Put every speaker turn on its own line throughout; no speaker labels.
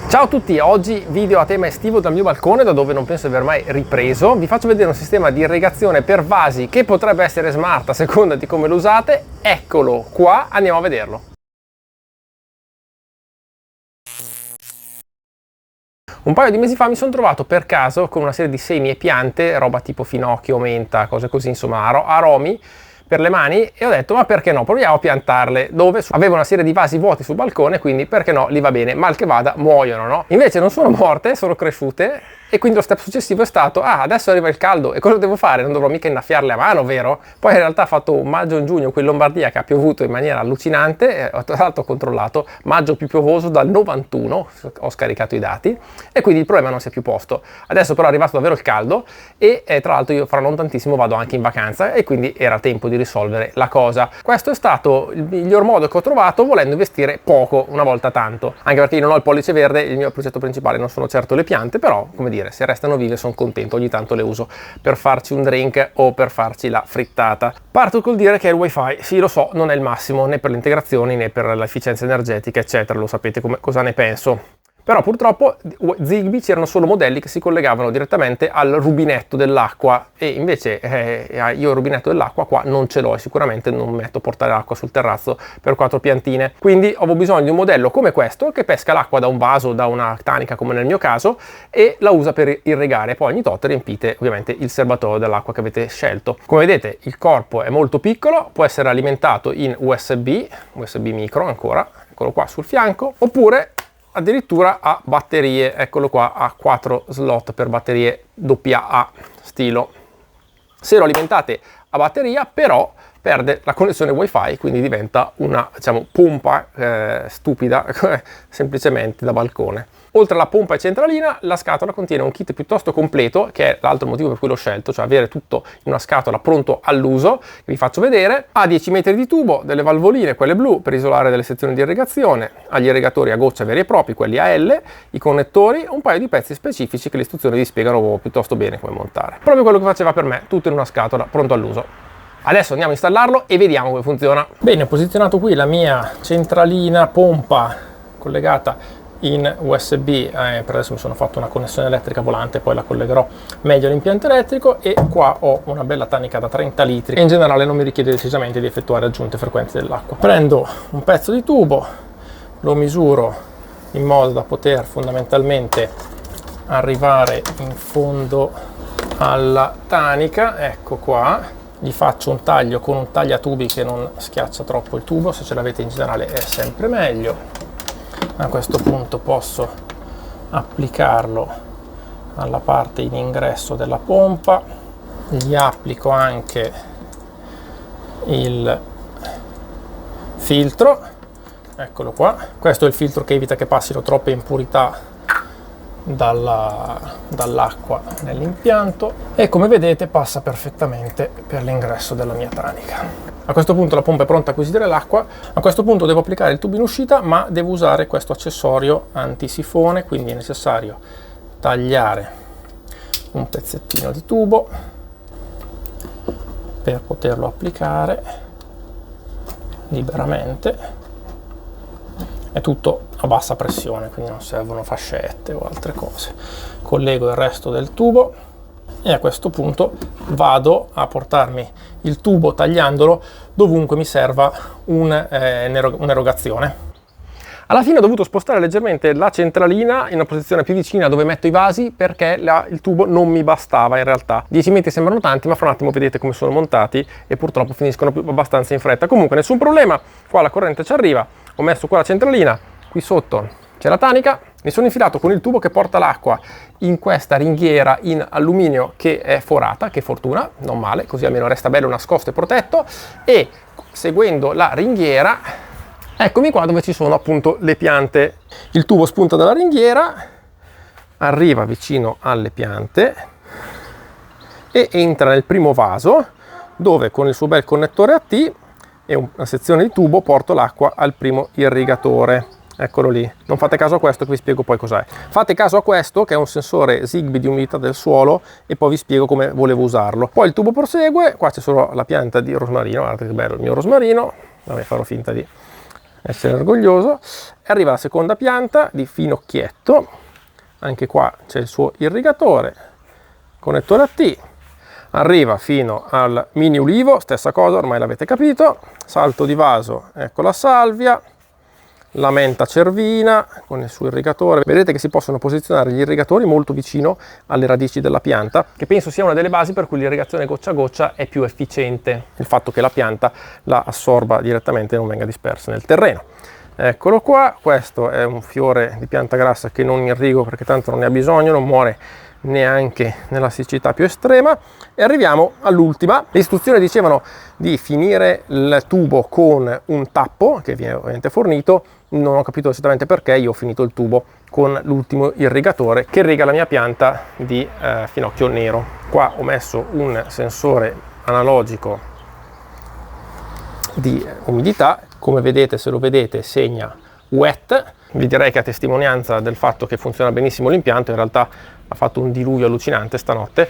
Ciao a tutti, oggi video a tema estivo dal mio balcone, da dove non penso di aver mai ripreso. Vi faccio vedere un sistema di irrigazione per vasi che potrebbe essere smart a seconda di come lo usate. Eccolo qua, andiamo a vederlo. Un paio di mesi fa mi sono trovato per caso con una serie di semi e piante, roba tipo finocchio, menta, cose così, insomma aromi per le mani, e ho detto ma perché no, proviamo a piantarle dove avevo una serie di vasi vuoti sul balcone, quindi perché no, li va bene, mal che vada muoiono, no? Invece non sono morte, sono cresciute, e quindi lo step successivo è stato adesso arriva il caldo e cosa devo fare? Non dovrò mica innaffiarle a mano, vero? Poi in realtà ho fatto un maggio e un giugno qui in Lombardia che ha piovuto in maniera allucinante, tra l'altro ho controllato maggio più piovoso dal 91, ho scaricato i dati, e quindi il problema non si è più posto. Adesso però è arrivato davvero il caldo e tra l'altro io fra non tantissimo vado anche in vacanza e quindi era tempo di risolvere la cosa. Questo è stato il miglior modo che ho trovato, volendo investire poco una volta tanto, anche perché io non ho il pollice verde, il mio progetto principale non sono certo le piante, però come dire, se restano vive sono contento, ogni tanto le uso per farci un drink o per farci la frittata. Parto col dire che il wifi, sì lo so, non è il massimo né per le integrazioni né per l'efficienza energetica eccetera, lo sapete cosa ne penso. Però purtroppo Zigbee c'erano solo modelli che si collegavano direttamente al rubinetto dell'acqua, e invece io il rubinetto dell'acqua qua non ce l'ho e sicuramente non metto a portare l'acqua sul terrazzo per 4 piantine. Quindi ho bisogno di un modello come questo che pesca l'acqua da un vaso, da una tanica come nel mio caso, e la usa per irrigare. Poi ogni tot riempite ovviamente il serbatoio dell'acqua che avete scelto. Come vedete il corpo è molto piccolo, può essere alimentato in USB micro ancora, eccolo qua sul fianco, oppure addirittura a batterie, eccolo qua, a 4 slot per batterie AA stilo. Se lo alimentate a batteria però perde la connessione wifi, quindi diventa una, diciamo, pompa stupida semplicemente da balcone. Oltre alla pompa e centralina, la scatola contiene un kit piuttosto completo, che è l'altro motivo per cui l'ho scelto, cioè avere tutto in una scatola pronto all'uso, che vi faccio vedere. Ha 10 metri di tubo, delle valvoline, quelle blu, per isolare delle sezioni di irrigazione, ha gli irrigatori a goccia veri e propri, quelli a L, i connettori, un paio di pezzi specifici che le istruzioni vi spiegano piuttosto bene come montare. Proprio quello che faceva per me, tutto in una scatola, pronto all'uso. Adesso andiamo a installarlo e vediamo come funziona. Bene, ho posizionato qui la mia centralina pompa collegata in USB, per adesso mi sono fatto una connessione elettrica volante, poi la collegherò meglio all'impianto elettrico, e qua ho una bella tanica da 30 litri e in generale non mi richiede decisamente di effettuare aggiunte frequenti dell'acqua. Prendo un pezzo di tubo, lo misuro in modo da poter fondamentalmente arrivare in fondo alla tanica, ecco qua. Gli faccio un taglio con un tagliatubi che non schiaccia troppo il tubo, se ce l'avete in generale è sempre meglio. A questo punto posso applicarlo alla parte in ingresso della pompa, gli applico anche il filtro, eccolo qua. Questo è il filtro che evita che passino troppe impurità dall'acqua nell'impianto, e come vedete passa perfettamente per l'ingresso della mia tanica. A questo punto la pompa è pronta a acquisire l'acqua. A questo punto devo applicare il tubo in uscita, ma devo usare questo accessorio antisifone, quindi è necessario tagliare un pezzettino di tubo per poterlo applicare liberamente. È tutto a bassa pressione, quindi non servono fascette o altre cose. Collego il resto del tubo e a questo punto vado a portarmi il tubo tagliandolo dovunque mi serva un'erogazione. Alla fine ho dovuto spostare leggermente la centralina in una posizione più vicina dove metto i vasi, perché il tubo non mi bastava in realtà. 10 metri sembrano tanti, ma fra un attimo vedete come sono montati e purtroppo finiscono abbastanza in fretta. Comunque nessun problema, qua la corrente ci arriva, ho messo qua la centralina, qui sotto c'è la tanica, mi sono infilato con il tubo che porta l'acqua in questa ringhiera in alluminio che è forata, che fortuna, non male, così almeno resta bello nascosto e protetto, e seguendo la ringhiera eccomi qua dove ci sono appunto le piante. Il tubo spunta dalla ringhiera, arriva vicino alle piante e entra nel primo vaso, dove con il suo bel connettore a T e una sezione di tubo porto l'acqua al primo irrigatore. Eccolo lì. Non fate caso a questo che vi spiego poi cos'è. Fate caso a questo che è un sensore Zigbee di umidità del suolo e poi vi spiego come volevo usarlo. Poi il tubo prosegue, qua c'è solo la pianta di rosmarino, guardate che bello il mio rosmarino, vabbè farò finta di essere orgoglioso. E arriva la seconda pianta di finocchietto, anche qua c'è il suo irrigatore, connettore a T, arriva fino al mini ulivo, stessa cosa, ormai l'avete capito, salto di vaso, ecco la salvia, la menta cervina con il suo irrigatore. Vedete che si possono posizionare gli irrigatori molto vicino alle radici della pianta, che penso sia una delle basi per cui l'irrigazione goccia a goccia è più efficiente, il fatto che la pianta la assorba direttamente e non venga dispersa nel terreno. Eccolo qua, questo è un fiore di pianta grassa che non irrigo perché tanto non ne ha bisogno, non muore neanche nella siccità più estrema. E arriviamo all'ultima. Le istruzioni dicevano di finire il tubo con un tappo che viene ovviamente fornito. Non ho capito esattamente perché, io ho finito il tubo con l'ultimo irrigatore che irriga la mia pianta di finocchio nero. Qua ho messo un sensore analogico di umidità, come vedete, se lo vedete, segna wet. Vi direi che a testimonianza del fatto che funziona benissimo l'impianto, in realtà ha fatto un diluvio allucinante stanotte,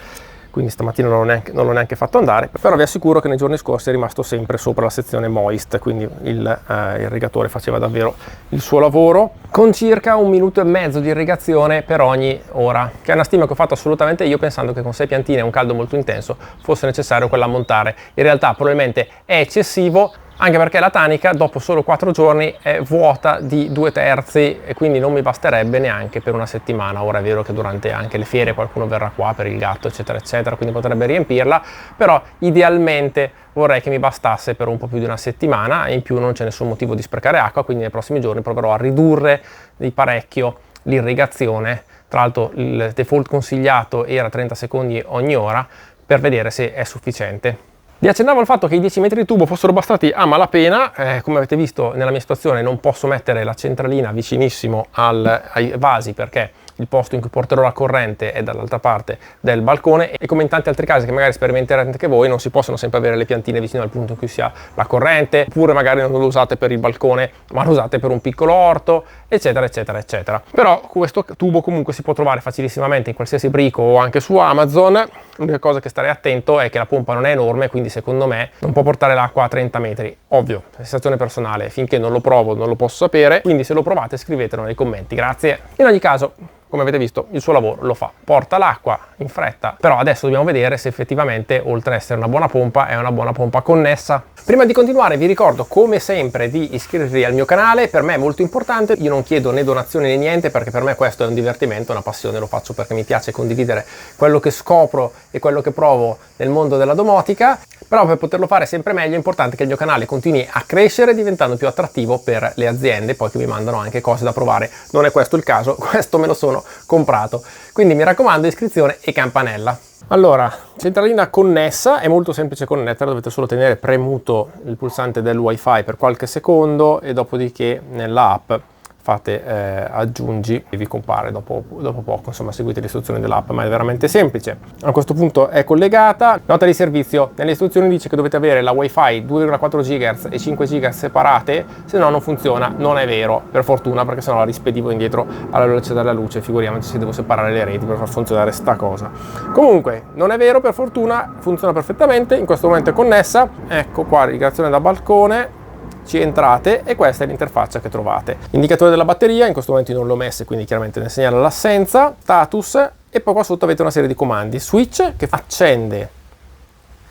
quindi stamattina non l'ho neanche fatto andare, però vi assicuro che nei giorni scorsi è rimasto sempre sopra la sezione moist, quindi il irrigatore faceva davvero il suo lavoro, con circa 1 minuto e mezzo di irrigazione per ogni ora, che è una stima che ho fatto assolutamente io, pensando che con 6 piantine e un caldo molto intenso fosse necessario quell'ammontare. In realtà probabilmente è eccessivo, anche perché la tanica dopo solo 4 giorni è vuota di 2/3 e quindi non mi basterebbe neanche per una settimana. Ora è vero che durante anche le ferie qualcuno verrà qua per il gatto eccetera eccetera, quindi potrebbe riempirla, però idealmente vorrei che mi bastasse per un po' più di una settimana, e in più non c'è nessun motivo di sprecare acqua, quindi nei prossimi giorni proverò a ridurre di parecchio l'irrigazione. Tra l'altro il default consigliato era 30 secondi ogni ora, per vedere se è sufficiente. Vi accennavo al fatto che i 10 metri di tubo fossero bastati a malapena. Come avete visto nella mia situazione non posso mettere la centralina vicinissimo ai vasi perché il posto in cui porterò la corrente è dall'altra parte del balcone, e come in tanti altri casi che magari sperimenterete anche voi, non si possono sempre avere le piantine vicino al punto in cui si ha la corrente, oppure magari non lo usate per il balcone ma lo usate per un piccolo orto, eccetera eccetera eccetera. Però questo tubo comunque si può trovare facilissimamente in qualsiasi brico o anche su Amazon. L'unica cosa che starei attento è che la pompa non è enorme, quindi secondo me non può portare l'acqua a 30 metri. Ovvio, sensazione personale, finché non lo provo non lo posso sapere, quindi se lo provate scrivetelo nei commenti, grazie. In ogni caso, come avete visto, il suo lavoro lo fa, porta l'acqua in fretta, però adesso dobbiamo vedere se effettivamente, oltre ad essere una buona pompa, è una buona pompa connessa. Prima di continuare vi ricordo come sempre di iscrivervi al mio canale, per me è molto importante, io non chiedo né donazioni né niente, perché per me questo è un divertimento, una passione, lo faccio perché mi piace condividere quello che scopro e quello che provo nel mondo della domotica, però per poterlo fare sempre meglio è importante che il mio canale continui a crescere, diventando più attrattivo per le aziende poi che mi mandano anche cose da provare. Non è questo il caso, questo me lo sono comprato, quindi mi raccomando iscrizione e campanella. Allora, centralina connessa, è molto semplice connetterla, dovete solo tenere premuto il pulsante del wifi per qualche secondo e dopodiché nella app fate aggiungi e vi compare dopo poco, insomma seguite le istruzioni dell'app, ma è veramente semplice. A questo punto è collegata. Nota di servizio: nelle istruzioni dice che dovete avere la wifi 2,4 GHz e 5 GHz separate, se no non funziona. Non è vero, per fortuna, perché sennò la rispedivo indietro alla velocità della luce, figuriamoci se devo separare le reti per far funzionare sta cosa. Comunque non è vero, per fortuna funziona perfettamente, in questo momento è connessa. Ecco qua l'irrigazione da balcone, ci entrate e questa è l'interfaccia che trovate. Indicatore della batteria, in questo momento io non l'ho messo, quindi chiaramente ne segnala l'assenza, status, e poi qua sotto avete una serie di comandi. Switch che accende,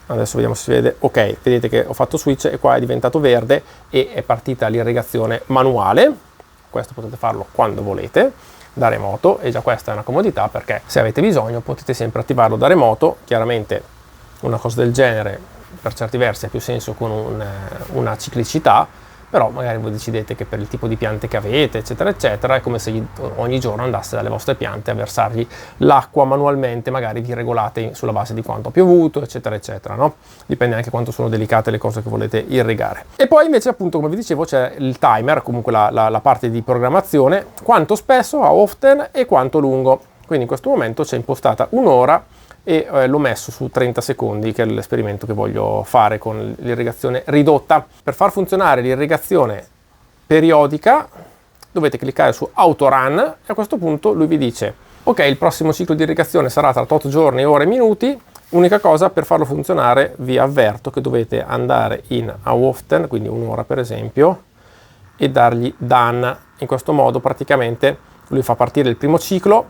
adesso vediamo se si vede, ok, vedete che ho fatto switch e qua è diventato verde e è partita l'irrigazione manuale. Questo potete farlo quando volete da remoto, e già questa è una comodità, perché se avete bisogno potete sempre attivarlo da remoto. Chiaramente una cosa del genere per certi versi ha più senso con una ciclicità, però magari voi decidete che per il tipo di piante che avete eccetera eccetera è come se ogni giorno andaste dalle vostre piante a versargli l'acqua manualmente, magari vi regolate sulla base di quanto ha piovuto eccetera eccetera, no? Dipende anche quanto sono delicate le cose che volete irrigare. E poi invece, appunto, come vi dicevo, c'è il timer, comunque la parte di programmazione, quanto spesso, how often e quanto lungo. Quindi in questo momento c'è impostata un'ora e l'ho messo su 30 secondi, che è l'esperimento che voglio fare con l'irrigazione ridotta. Per far funzionare l'irrigazione periodica dovete cliccare su Autorun e a questo punto lui vi dice: ok, il prossimo ciclo di irrigazione sarà tra 8 giorni, ore e minuti. Unica cosa, per farlo funzionare vi avverto che dovete andare in How Often, quindi un'ora per esempio, e dargli done. In questo modo praticamente lui fa partire il primo ciclo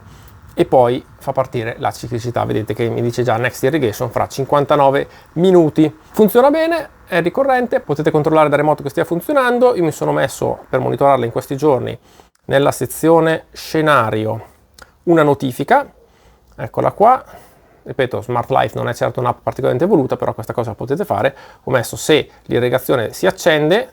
e poi fa partire la ciclicità. Vedete che mi dice già next irrigation fra 59 minuti. Funziona bene, è ricorrente, potete controllare da remoto che stia funzionando. Io mi sono messo per monitorarla in questi giorni nella sezione scenario una notifica, eccola qua. Ripeto, Smart Life non è certo un'app particolarmente evoluta, però questa cosa la potete fare. Ho messo se l'irrigazione si accende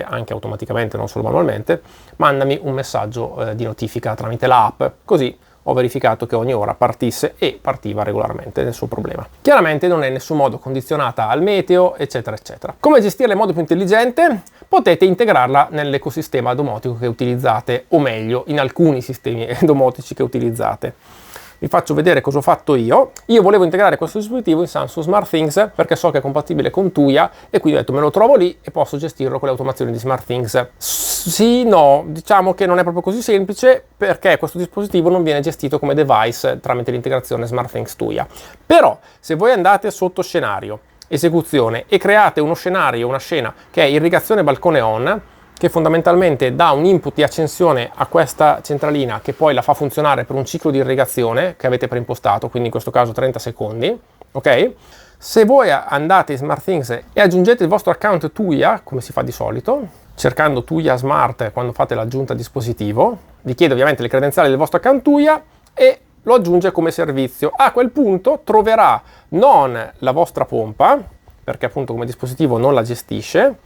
anche automaticamente, non solo manualmente, mandami un messaggio di notifica tramite l'app, così ho verificato che ogni ora partisse e partiva regolarmente, nessun problema. Chiaramente non è in nessun modo condizionata al meteo, eccetera, eccetera. Come gestirla in modo più intelligente? Potete integrarla nell'ecosistema domotico che utilizzate, o meglio, in alcuni sistemi domotici che utilizzate. Vi faccio vedere cosa ho fatto io. Io volevo integrare questo dispositivo in Samsung SmartThings perché so che è compatibile con Tuya e quindi ho detto me lo trovo lì e posso gestirlo con le automazioni di SmartThings. Sì, no, diciamo che non è proprio così semplice perché questo dispositivo non viene gestito come device tramite l'integrazione SmartThings Tuya. Però se voi andate sotto scenario, esecuzione e create uno scenario, una scena che è irrigazione balcone on, che fondamentalmente dà un input di accensione a questa centralina che poi la fa funzionare per un ciclo di irrigazione che avete preimpostato, quindi in questo caso 30 secondi, ok? Se voi andate in SmartThings e aggiungete il vostro account Tuya, come si fa di solito, cercando Tuya Smart quando fate l'aggiunta dispositivo, vi chiede ovviamente le credenziali del vostro account Tuya e lo aggiunge come servizio. A quel punto troverà non la vostra pompa, perché appunto come dispositivo non la gestisce,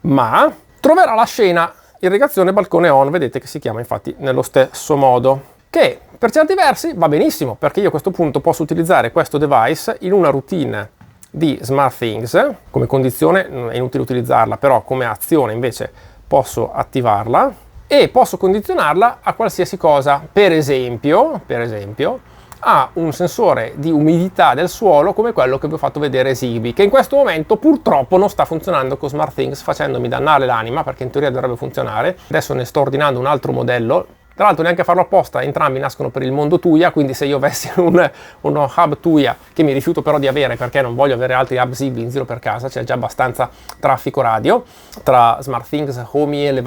ma troverà la scena irrigazione balcone on, vedete che si chiama infatti nello stesso modo, che per certi versi va benissimo, perché io a questo punto posso utilizzare questo device in una routine di SmartThings. Come condizione è inutile utilizzarla, però come azione invece posso attivarla e posso condizionarla a qualsiasi cosa. Per esempio ha un sensore di umidità del suolo come quello che vi ho fatto vedere Zigbee, che in questo momento purtroppo non sta funzionando con SmartThings, facendomi dannare l'anima, perché in teoria dovrebbe funzionare. Adesso ne sto ordinando un altro modello. Tra l'altro neanche a farlo apposta, entrambi nascono per il mondo Tuya, quindi se io avessi uno hub Tuya, che mi rifiuto però di avere perché non voglio avere altri hub Zigbee in giro per casa, c'è già abbastanza traffico radio tra SmartThings, Homey e le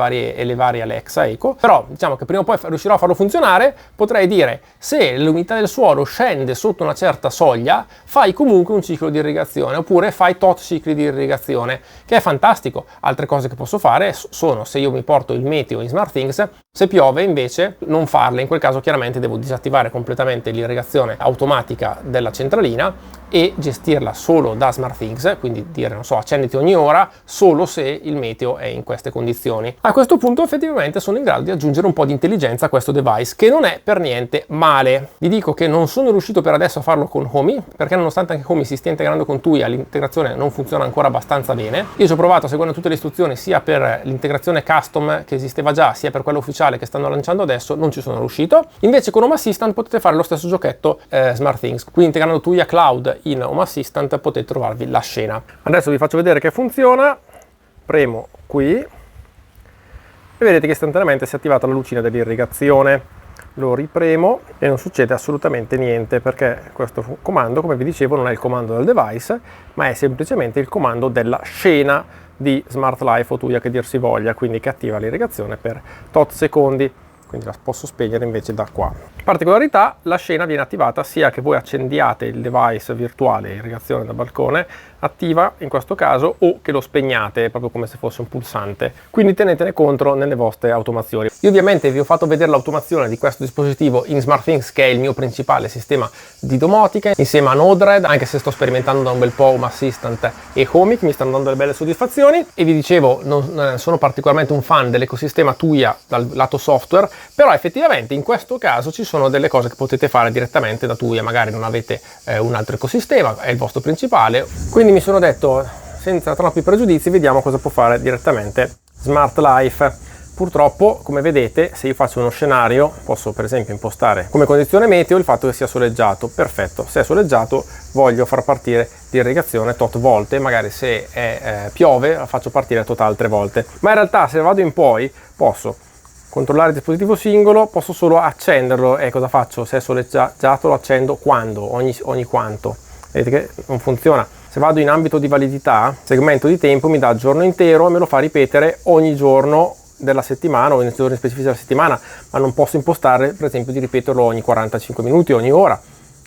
varie Alexa, Echo, però diciamo che prima o poi riuscirò a farlo funzionare. Potrei dire, se l'umidità del suolo scende sotto una certa soglia, fai comunque un ciclo di irrigazione, oppure fai tot cicli di irrigazione, che è fantastico. Altre cose che posso fare sono, se io mi porto il meteo in SmartThings, se piove invece non farle. In quel caso chiaramente devo disattivare completamente l'irrigazione automatica della centralina e gestirla solo da SmartThings, quindi dire, non so, accenditi ogni ora solo se il meteo è in queste condizioni. A questo punto effettivamente sono in grado di aggiungere un po' di intelligenza a questo device, che non è per niente male. Vi dico che non sono riuscito per adesso a farlo con Homey, perché nonostante anche Homey si stia integrando con Tuya, l'integrazione non funziona ancora abbastanza bene. Io ci ho provato seguendo tutte le istruzioni sia per l'integrazione custom che esisteva già, sia per quella ufficiale che stanno lanciando adesso, non ci sono riuscito. Invece con Home Assistant potete fare lo stesso giochetto SmartThings, quindi integrando Tuya Cloud in Home Assistant potete trovarvi la scena. Adesso vi faccio vedere che funziona. Premo qui e vedete che istantaneamente si è attivata la lucina dell'irrigazione. Lo ripremo e non succede assolutamente niente, perché questo comando, come vi dicevo, non è il comando del device, ma è semplicemente il comando della scena di Smart Life o Tuya che dir si voglia, quindi che attiva l'irrigazione per tot secondi. Quindi la posso spegnere invece da qua. Particolarità, la scena viene attivata sia che voi accendiate il device virtuale irrigazione da balcone, attiva in questo caso, o che lo spegnate proprio come se fosse un pulsante. Quindi tenetene conto nelle vostre automazioni. Io ovviamente vi ho fatto vedere l'automazione di questo dispositivo in SmartThings, che è il mio principale sistema di domotica, insieme a Node-RED, anche se sto sperimentando da un bel po' Home Assistant e Homey, che mi stanno dando delle belle soddisfazioni. E vi dicevo, non sono particolarmente un fan dell'ecosistema Tuya dal lato software, però effettivamente in questo caso ci sono delle cose che potete fare direttamente da Tuya. Magari non avete un altro ecosistema, è il vostro principale, quindi mi sono detto, senza troppi pregiudizi, vediamo cosa può fare direttamente Smart Life. Purtroppo, come vedete, se io faccio uno scenario, posso per esempio impostare come condizione meteo il fatto che sia soleggiato. Perfetto, se è soleggiato voglio far partire l'irrigazione tot volte, magari se piove la faccio partire tot altre volte. Ma in realtà se vado in poi posso controllare il dispositivo singolo, posso solo accenderlo. E cosa faccio? Se è soleggiato lo accendo quando? Ogni quanto? Vedete che non funziona. Se vado in ambito di validità, segmento di tempo mi dà il giorno intero e me lo fa ripetere ogni giorno della settimana o nei giorni specifici della settimana, ma non posso impostare per esempio di ripeterlo ogni 45 minuti, ogni ora.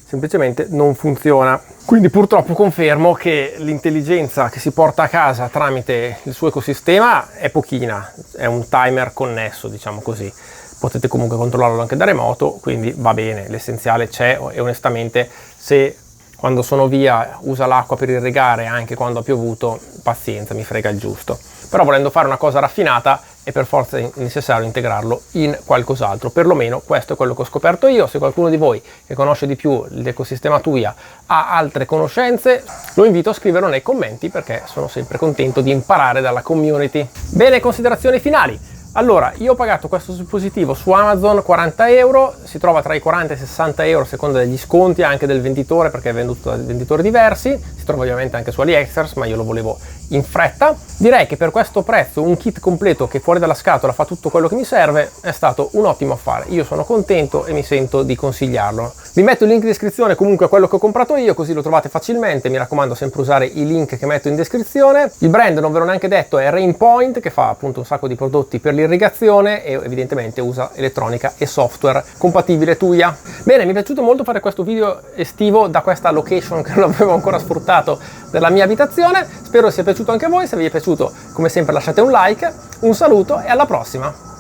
Semplicemente non funziona. Quindi purtroppo confermo che l'intelligenza che si porta a casa tramite il suo ecosistema è pochina, è un timer connesso, diciamo così. Potete comunque controllarlo anche da remoto, quindi va bene, l'essenziale c'è e onestamente se quando sono via usa l'acqua per irrigare anche quando ha piovuto, pazienza, mi frega il giusto. Però volendo fare una cosa raffinata è per forza necessario integrarlo in qualcos'altro, perlomeno questo è quello che ho scoperto io. Se qualcuno di voi che conosce di più l'ecosistema Tuya ha altre conoscenze, lo invito a scriverlo nei commenti perché sono sempre contento di imparare dalla community. Bene, considerazioni finali. Allora, io ho pagato questo dispositivo su Amazon 40 euro, si trova tra i 40 e i 60 euro a seconda degli sconti anche del venditore perché è venduto da venditori diversi, si trova ovviamente anche su AliExpress ma io lo volevo in fretta. Direi che per questo prezzo un kit completo che fuori dalla scatola fa tutto quello che mi serve è stato un ottimo affare, io sono contento e mi sento di consigliarlo. Vi metto il link in descrizione comunque a quello che ho comprato io così lo trovate facilmente, mi raccomando sempre usare i link che metto in descrizione. Il brand non ve l'ho neanche detto è Rainpoint che fa appunto un sacco di prodotti per l'irrigazione e evidentemente usa elettronica e software compatibile Tuya. Bene, mi è piaciuto molto fare questo video estivo da questa location che non avevo ancora sfruttato della mia abitazione, spero sia piaciuto anche a voi, se vi è piaciuto come sempre lasciate un like, un saluto e alla prossima!